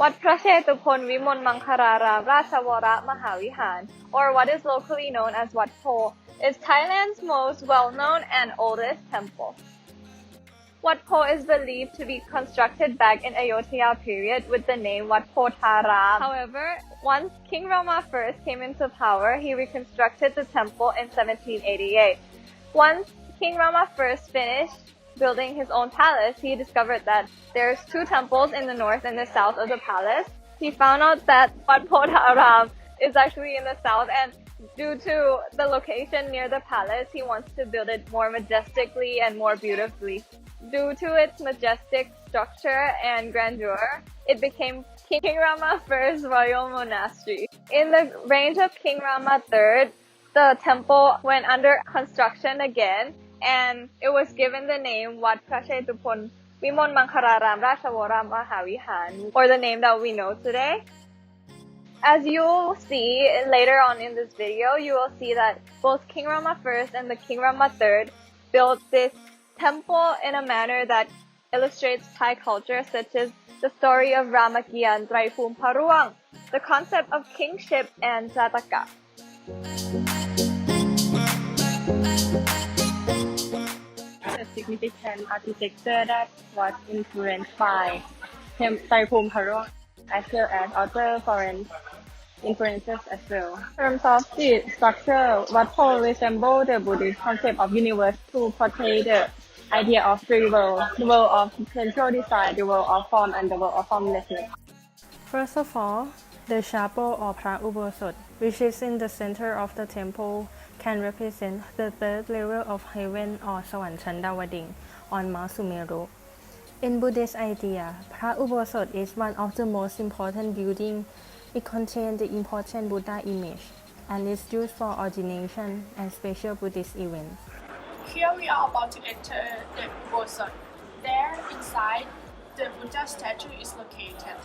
วัดพระเชตุพนวิมลมังคารารามราชวรมหาวิหาร or what is locally known as Wat Pho, is Thailand's most well-known and oldest temple. Wat Pho is believed to be constructed back in Ayodhya period with the name Wat Pho Tharam. However, once King Rama I came into power, he reconstructed the temple in 1788. Once King Rama I finished building his own palace, he discovered that there's two temples in the north and the south of the palace. He found out that Wat Pho Tharam is actually in the south, and due to the location near the palace, he wants to build it more majestically and more beautifully. Due to its majestic structure and grandeur, it became King Rama I's royal monastery. In the reign of King Rama III, the temple went under construction again, and it was given the name Wat Prashetupon Vimon Mankararam Rashavaram Mahavihan, or the name that we know today. As you will see later on in this video, you will see that both King Rama I and the King Rama III built this temple in a manner that illustrates Thai culture, such as the story of Ramakian Traipum Paruang, the concept of kingship, and Jataka. A significant architecture that was influenced by Traipum Paruang, as well as other foreign influences as well. In terms of the structure, Wat Pho resembles the Buddhist concept of universe to portray the idea of three worlds: the world of central design, the world of form, and the world of formlessness. First of all, the chapel or Phra Ubosot, which is in the center of the temple, can represent the third level of heaven or Sawan Chandawading on Mount Sumeru. In Buddhist idea, Phra Ubosot is one of the most important buildings. It contains the important Buddha image and is used for ordination and special Buddhist events. Here we are about to enter the Ubosot. There inside, the Buddha statue is located.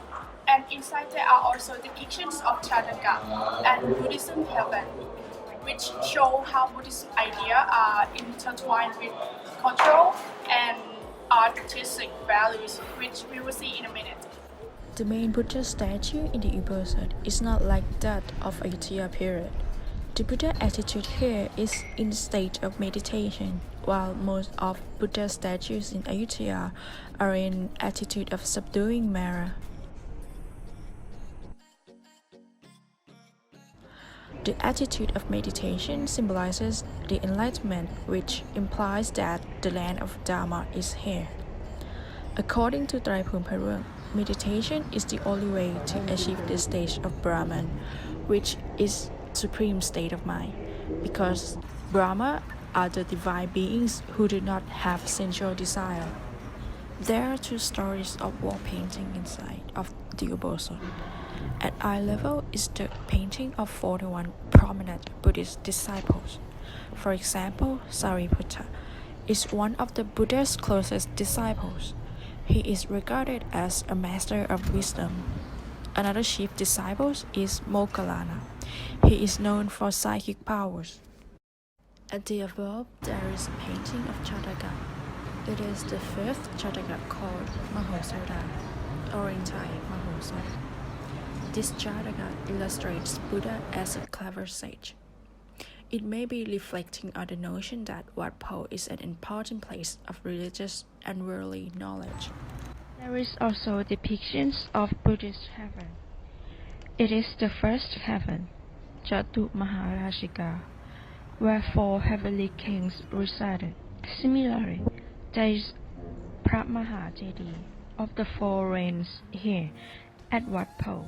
And inside there are also depictions of Chadaka and Buddhism heaven, which show how Buddhist ideas are intertwined with cultural and artistic values, which we will see in a minute. The main Buddha statue in the Ubosot is not like that of Ayutthaya period. The Buddha attitude here is in the state of meditation, while most of Buddha statues in Ayutthaya are in attitude of subduing Mara. The attitude of meditation symbolizes the enlightenment, which implies that the land of Dharma is here. According to Traipum Paruang, meditation is the only way to achieve the stage of Brahman, which is supreme state of mind, because Brahma are the divine beings who do not have sensual desire. There are two stories of wall painting inside of the Ubosot. At eye level is the painting of 41 prominent Buddhist disciples. For example, Sariputta is one of the Buddha's closest disciples. He is regarded as a master of wisdom. Another chief disciple is Moggallana. He is known for psychic powers. At the above, there is a painting of Jataka. It is the fifth Jataka called Mahosoda, or in Thai, Mahosoda. This Jataka illustrates Buddha as a clever sage. It may be reflecting on the notion that Wat Pho is an important place of religious and worldly knowledge. There is also depictions of Buddhist heaven. It is the first heaven, Jatu Maharashika, where 4 heavenly kings resided. Similarly, there is Phra Mahajedi of the 4 rains here at Wat Pho.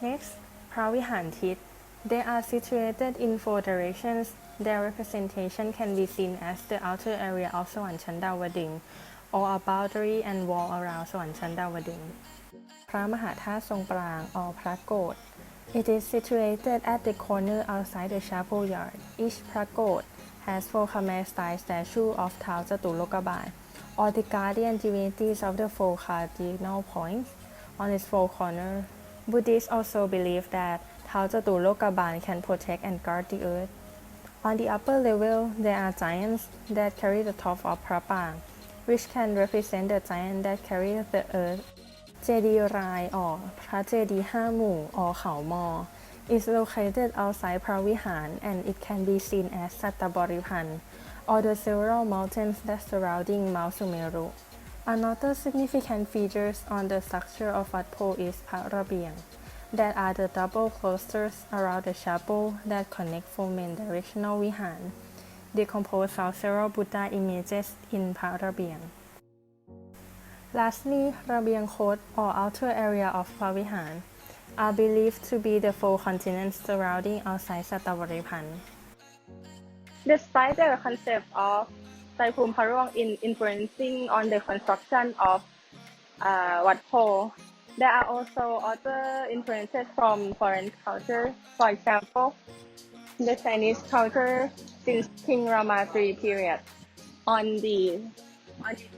Next, Pravihantit. They are situated in 4 directions. Their representation can be seen as the outer area of Sawan Chandawading, or a boundary and wall around Sawan Chandawading. Phra Mahathat Song Prang, or Phra Kot. It is situated at the corner outside the chapel yard. Each Phra Kot has 4 Khmer-style statues of Thao Jatulokabal, or the guardian divinities of the 4 cardinal points, on its 4 corners. Buddhists also believe that Thao Jatulokabal can protect and guard the earth. On the upper level, there are giants that carry the top of Phra Pang, which can represent the giant that carries the earth. เจดีย์ราย or พระเจดีย์ห้าหมู่ or เขามอ is located outside พระวิหาร and it can be seen as สัตบริพันธ์ or the several mountains that surrounding Mount Sumeru. Another significant features on the structure of Wat Pho is พระระเบียง that are the double cloisters around the chapel that connect four main directional vihan. They compose of several Buddha images in พระระเบียง Lastly, ระเบียงคด or outer area of พระวิหาร are believed to be the four continents surrounding outside สัตบริพันธ์ Despite the concept of ไตรภูมิพระร่วง in influencing on the construction of Wat Pho, there are also other influences from foreign culture. For example, the Chinese culture since King Rama III period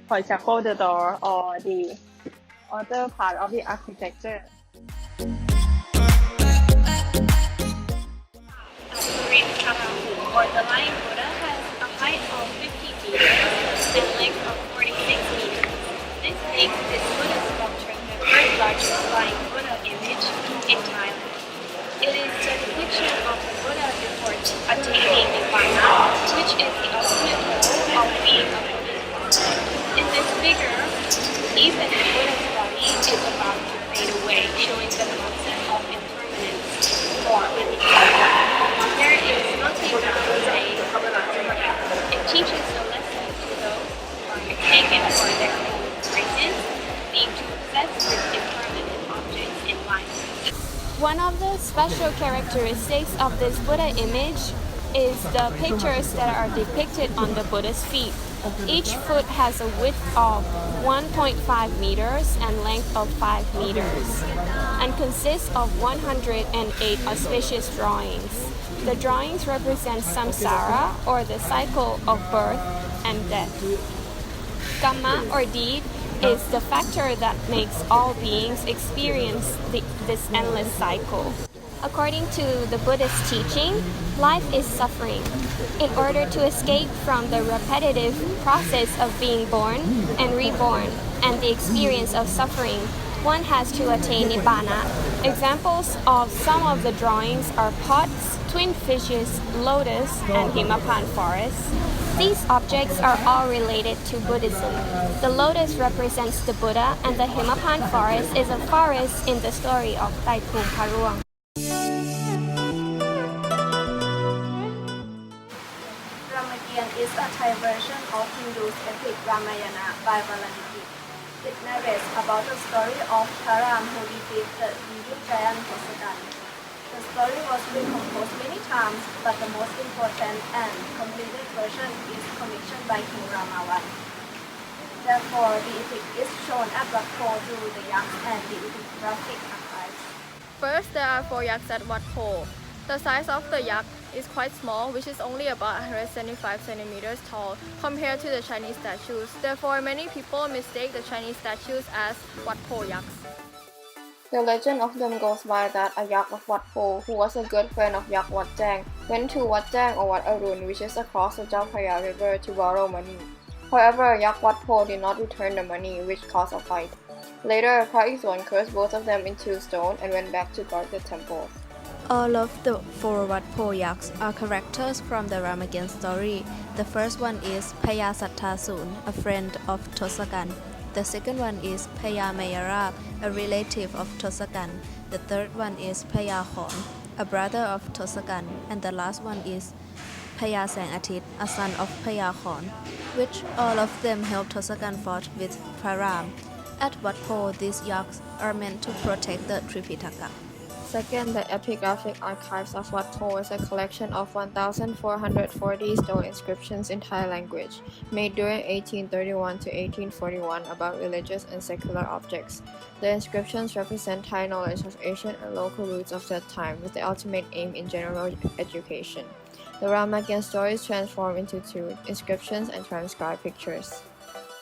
for example, the door or the other part of the architecture. Or the Lion Buddha has a height of 50 meters and length of 46 meters. This makes this Buddha sculpture the third largest flying Buddha image in Thailand. It is the depiction of the Buddha before attaining Nirvana, which is the ultimate goal of being a Buddhist monk. In this figure, even the Buddha's body is about to fade away, showing the concept of impermanence or limitation. There is nothing that will say it teaches a lesson to those who are taken for their own reasons, being too obsessed with impermanent objects in life. One of the special characteristics of this Buddha image is the pictures that are depicted on the Buddha's feet. Each foot has a width of 1.5 meters and length of 5 meters and consists of 108 auspicious drawings. The drawings represent samsara, or the cycle of birth and death. Kamma, or deed, is the factor that makes all beings experience this endless cycle. According to the Buddhist teaching, life is suffering. In order to escape from the repetitive process of being born and reborn and the experience of suffering, one has to attain Nibbana. Examples of some of the drawings are pots, twin fishes, lotus, and Himapan forests. These objects are all related to Buddhism. The lotus represents the Buddha, and the Himapan forest is a forest in the story of Taipum Paruang. Ramayana is a Thai version of Hindu's epic Ramayana by Valmiki. It narrates about the story of Charan who defeated the giant Tosakan. The story was recomposed many times, but the most important and completed version is commissioned by King Rama I. Therefore, the epic is shown at Wat Pho through the yaks and the epigraphic archives. First, there are 4 yaks at Wat Pho. The size of the yak is quite small, which is only about 175 centimeters tall compared to the Chinese statues. Therefore, many people mistake the Chinese statues as Wat Pho yaks. The legend of them goes by that a yak of Wat Pho, who was a good friend of yak Wat Jang, went to Wat Jang or Wat Arun, which is across the Chao Phraya River, to borrow money. However, yak Wat Pho did not return the money, which caused a fight. Later, Phra Izon cursed both of them into stone and went back to guard the temple. All of the 4 Wat Pho yaks are characters from the Ramayan story. The first one is Phaya Satthasun, a friend of Tosakan. The second one is Phaya Mayara, a relative of Tosakan. The third one is Phaya Khon, a brother of Tosakan. And the last one is Phaya Sang Atit, a son of Phaya Khon, which all of them helped Tosakan fought with Pharam. At Wat Pho, these yaks are meant to protect the Tripitaka. Second, the epigraphic archives of Wat Pho is a collection of 1,440 stone inscriptions in Thai language, made during 1831 to 1841 about religious and secular objects. The inscriptions represent Thai knowledge of ancient and local roots of that time, with the ultimate aim in general education. The Ramayan stories transform into 2 inscriptions and transcribed pictures.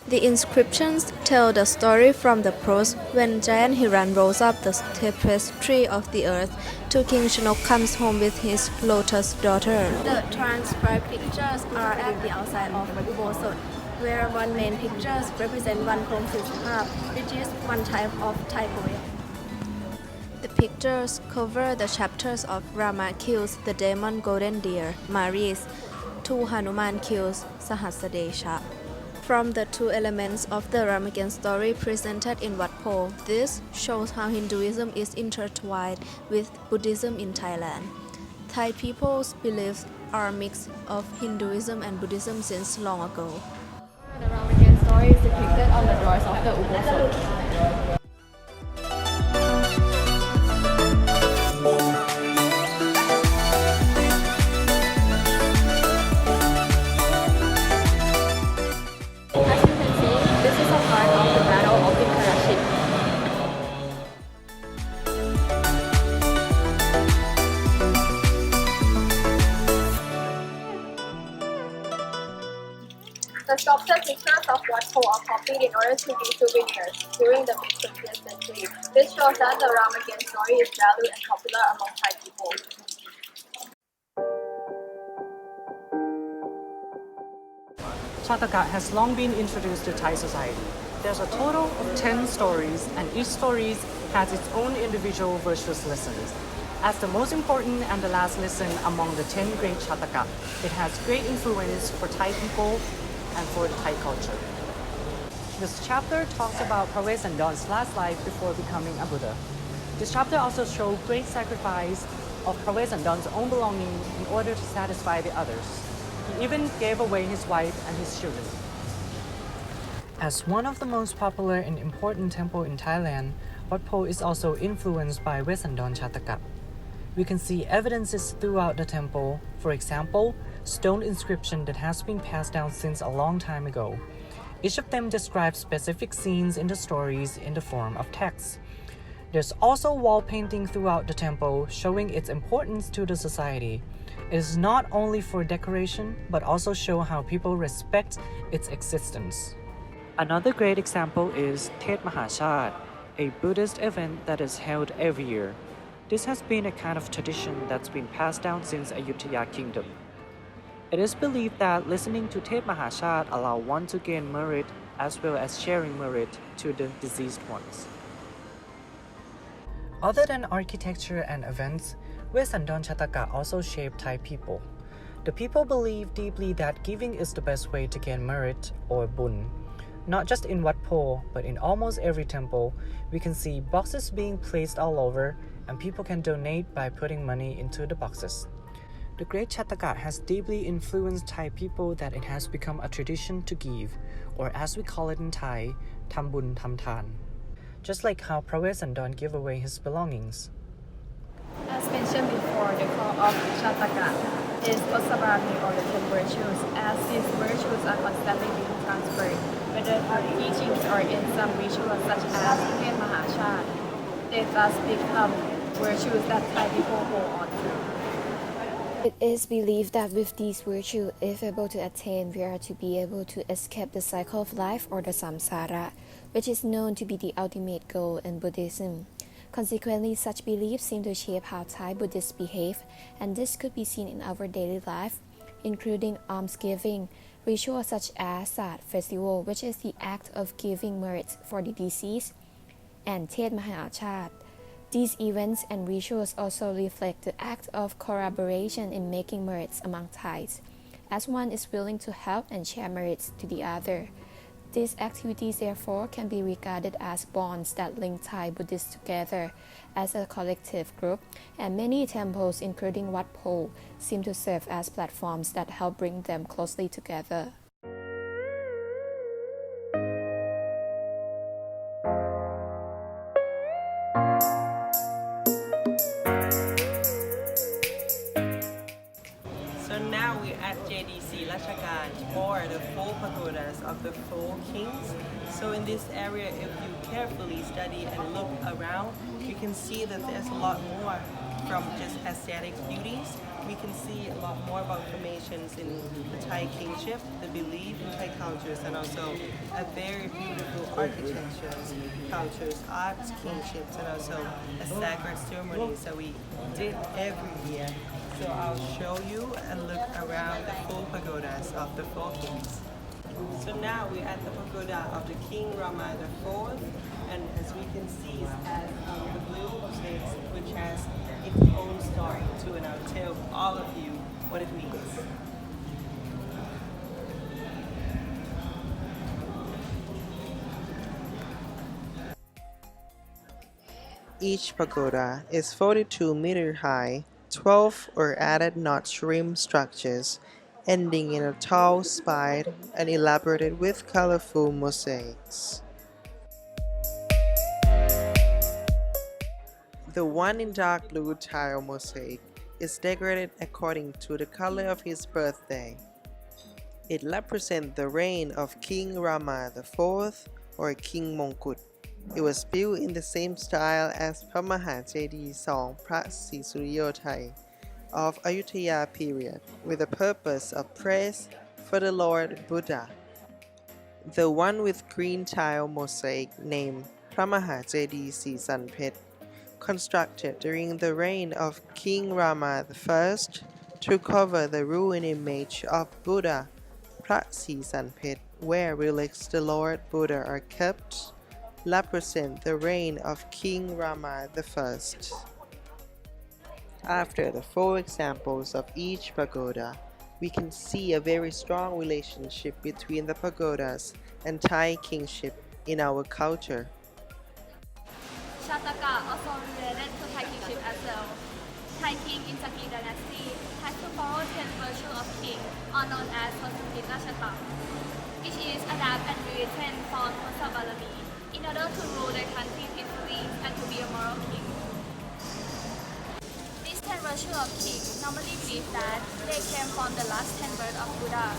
The inscriptions tell the story from the prose when giant Hiran rolls up the tapestry of the earth till King Shanok comes home with his lotus daughter. The transcribed pictures are at the outside of Ubosot. where one main pictures represent oneพรหมศิลปภาพ which is one type of Thai poet. The pictures cover the chapters of Rama kills the demon golden deer, Maris, to Hanuman kills Sahasadesha. From the two elements of the Ramayan story presented in Wat Pho, this shows how Hinduism is intertwined with Buddhism in Thailand. Thai people's beliefs are a mix of Hinduism and Buddhism since long ago. The Ramayan story is depicted on the doors of the Ubosot. The sculpted pictures of Wat Pho are copied in order to be souvenirs during the mid-20th century. This shows that the Ramayan story is valued and popular among Thai people. Chataka has long been introduced to Thai society. There's a total of 10 stories, and each story has its own individual virtuous lessons. As the most important and the last lesson among the 10 great Chataka, it has great influence for Thai people and for the Thai culture. This chapter talks about Prawe Sandon's last life before becoming a Buddha. This chapter also shows great sacrifice of Prawe Sandon's own belongings in order to satisfy the others. He even gave away his wife and his children. As one of the most popular and important temples in Thailand, Wat Pho is also influenced by Wesandon Chataka. We can see evidences throughout the temple, for example, stone inscription that has been passed down since a long time ago. Each of them describes specific scenes in the stories in the form of text. There's also wall painting throughout the temple showing its importance to the society. It is not only for decoration, but also show how people respect its existence. Another great example is Tet Mahachat, a Buddhist event that is held every year. This has been a kind of tradition that's been passed down since Ayutthaya Kingdom. It is believed that listening to Tet Mahachat allow one to gain merit as well as sharing merit to the deceased ones. Other than architecture and events, Wesandon Chataka also shaped Thai people. The people believe deeply that giving is the best way to gain merit or bun. Not just in Wat Pho, but in almost every temple, we can see boxes being placed all over, and people can donate by putting money into the boxes. The Great Chataka has deeply influenced Thai people that it has become a tradition to give, or as we call it in Thai, Tham Bun Tham Than. Just like how Prawe Sandon gave away his belongings. As mentioned before, the core of Chataka is Osabani or the 10 virtues, as these virtues are constantly being transferred, whether through teachings or in some rituals such as Tet Mahachat. They thus become virtues that Thai people hold on to. It is believed that with these virtues, if able to attain, we are to be able to escape the cycle of life or the samsara, which is known to be the ultimate goal in Buddhism. Consequently, such beliefs seem to shape how Thai Buddhists behave, and this could be seen in our daily life, including almsgiving, rituals such as Sat Festival, which is the act of giving merits for the deceased, and Tet Mahachat. These events and rituals also reflect the act of collaboration in making merits among Thais, as one is willing to help and share merits to the other. These activities therefore can be regarded as bonds that link Thai Buddhists together as a collective group, and many temples, including Wat Pho, seem to serve as platforms that help bring them closely together. So now we're at JDC Rachakan or the 4 pagodas of the 4 kings. So in this area, if you carefully study and look around, you can see that there's a lot more from just aesthetic beauties. We can see a lot more about formations in the Thai kingship, the belief in Thai cultures, and also a very beautiful architecture, cultures, arts, kingships, and also a sacred ceremony that we did every year. So I'll show you and look around the 4 pagodas of the 4 kings. So now we're at the pagoda of the King Rama IV, and as we can see, it has the blue mosaics, which has its own story too, and I'll tell all of you what it means. Each pagoda is 42 meter high, 12 or added notch rim structures, ending in a tall spire and elaborated with colorful mosaics. The one in dark blue tile mosaic is decorated according to the color of his birthday. It represents the reign of King Rama IV or King Mongkut. It was built in the same style as Pamaha J.D. Song Prat Sisuyothai of Ayutthaya period, with the purpose of praise for the Lord Buddha. The one with green tile mosaic named Pamaha J.D. Sisanpet, constructed during the reign of King Rama I to cover the ruined image of Buddha Prat Sisanpet, where relics the Lord Buddha are kept, represent the reign of King Rama I. After the 4 examples of each pagoda, we can see a very strong relationship between the pagodas and Thai kingship in our culture. Shataka also related to Thai kingship as well. Thai king in Sakhi dynasty has to follow 10 virtues of king, or known as Tosapita Shata, which is adapted and rewritten for Tosabalami, in order to rule the country peacefully and to be a moral king. These 10 virtues of king normally believe that they came from the last 10 births of Buddha.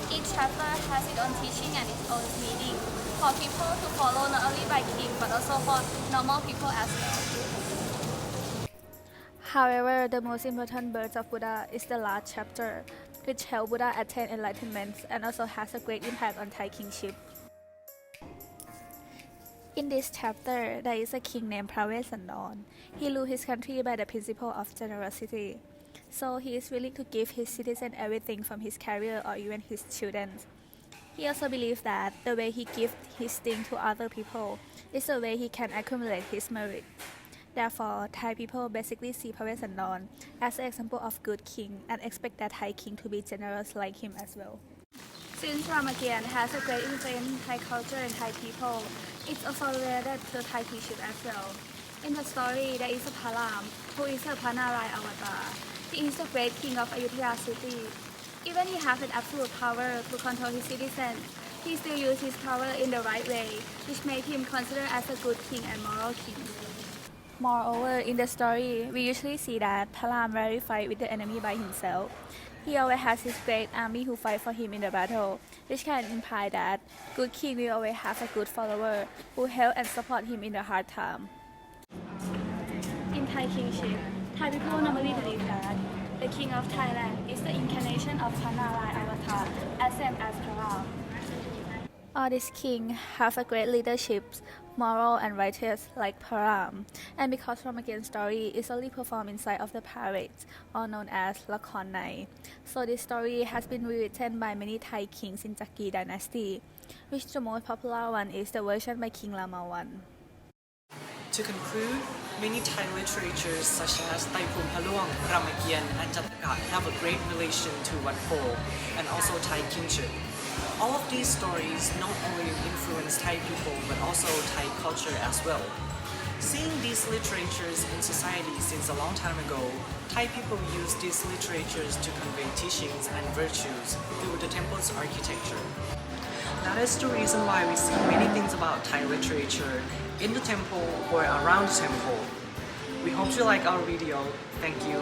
Each chapter has its own teaching and its own meaning for people to follow not only by king but also for normal people as well. However, the most important birth of Buddha is the last chapter, which helped Buddha attain enlightenment and also has a great impact on Thai kingship. In this chapter, there is a king named Pravesandan. He ruled his country by the principle of generosity. So he is willing to give his citizens everything from his career or even his children. He also believes that the way he gives his thing to other people is the way he can accumulate his merit. Therefore, Thai people basically see Pravesandan as an example of good king and expect that Thai king to be generous like him as well. Since Ramakian has a great influence in Thai culture and Thai people, it's also related to Thai kingship as well. In the story, there is a Param, who is a Panarai avatar. He is the great king of Ayutthaya city. Even he has an absolute power to control his citizens, he still uses his power in the right way, which made him considered as a good king and moral king. Moreover, in the story, we usually see that Param rarely fight with the enemy by himself. He always has his great army who fight for him in the battle, which can imply that good king will always have a good follower who help and support him in the hard time. In Thai kingship, Thai people normally believe that the king of Thailand is the incarnation of Panarai avatar, as same as Param. All these kings have a great leadership, moral and righteous like Param, and because Ramakian story is only performed inside of the parades, or known as Lakhon Nai, so this story has been rewritten by many Thai kings in Sakhi dynasty, which the most popular one is the version by King Rama I. To conclude, many Thai literatures such as Taipum Haluang, Ramakian, and Jataka have a great relation to Wat Pho and also Thai kingship. All of these stories not only influence Thai people but also Thai culture as well. Seeing these literatures in society since a long time ago, Thai people use these literatures to convey teachings and virtues through the temple's architecture. That is the reason why we see many things about Thai literature in the temple or around the temple. We hope you like our video. Thank you.